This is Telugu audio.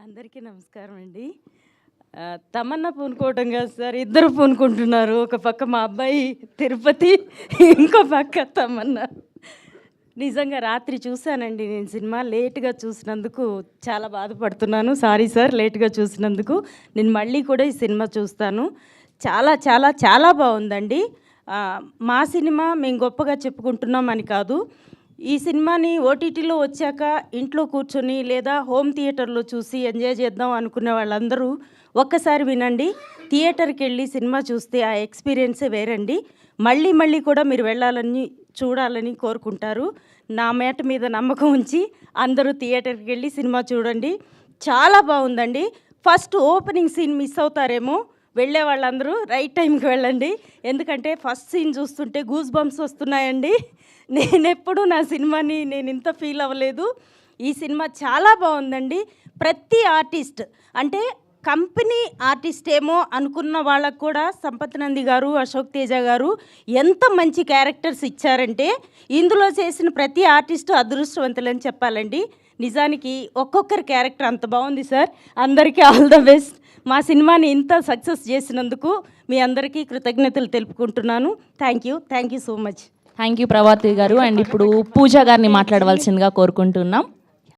అందరికీ నమస్కారం అండి. తమన్నా పూనుకోవటం కాదు సార్, ఇద్దరు పూనుకుంటున్నారు. ఒక పక్క మా అబ్బాయి తిరుపతి, ఇంకో పక్క తమన్నా. నిజంగా రాత్రి చూశానండి నేను సినిమా. లేట్గా చూసినందుకు చాలా బాధపడుతున్నాను. సారీ సార్, లేట్గా చూసినందుకు. నేను మళ్ళీ కూడా ఈ సినిమా చూస్తాను. చాలా చాలా చాలా బాగుందండి. మా సినిమా మేము గొప్పగా చెప్పుకుంటున్నాం అని కాదు, ఈ సినిమాని ఓటీటీలో వచ్చాక ఇంట్లో కూర్చొని లేదా హోమ్ థియేటర్లో చూసి ఎంజాయ్ చేద్దాం అనుకునే వాళ్ళందరూ ఒక్కసారి వినండి. థియేటర్కి వెళ్ళి సినిమా చూస్తే ఆ ఎక్స్పీరియన్సే వేరండి. మళ్ళీ మళ్ళీ కూడా మీరు వెళ్ళాలని చూడాలని కోరుకుంటారు. నా మాట మీద నమ్మకం ఉంచి అందరూ థియేటర్కి వెళ్ళి సినిమా చూడండి. చాలా బాగుందండి. ఫస్ట్ ఓపెనింగ్ సీన్ మిస్ అవుతారేమో, వెళ్ళే వాళ్ళందరూ రైట్ టైంకి వెళ్ళండి. ఎందుకంటే ఫస్ట్ సీన్ చూస్తుంటే గూస్ బంప్స్ వస్తున్నాయండి. నేనెప్పుడు నా సినిమాని నేను ఇంత ఫీల్ అవ్వలేదు. ఈ సినిమా చాలా బాగుందండి. ప్రతి ఆర్టిస్ట్ అంటే కంపెనీ ఆర్టిస్ట్ ఏమో అనుకున్న వాళ్ళకు కూడా సంపత్ నంది గారు, అశోక్ తేజ గారు ఎంత మంచి క్యారెక్టర్స్ ఇచ్చారంటే ఇందులో చేసిన ప్రతి ఆర్టిస్టు అదృష్టవంతులని చెప్పాలండి. నిజానికి ఒక్కొక్కరి క్యారెక్టర్ అంత బాగుంది సార్. అందరికీ ఆల్ ద బెస్ట్. మా సినిమాని ఇంత సక్సెస్ చేసినందుకు మీ అందరికీ కృతజ్ఞతలు తెలుపుకుంటున్నాను. Thank you so much. Thank you Prabhavati garu. And ఇప్పుడు పూజ గారిని మాట్లాడవలసిందిగా కోరుకుంటున్నాం.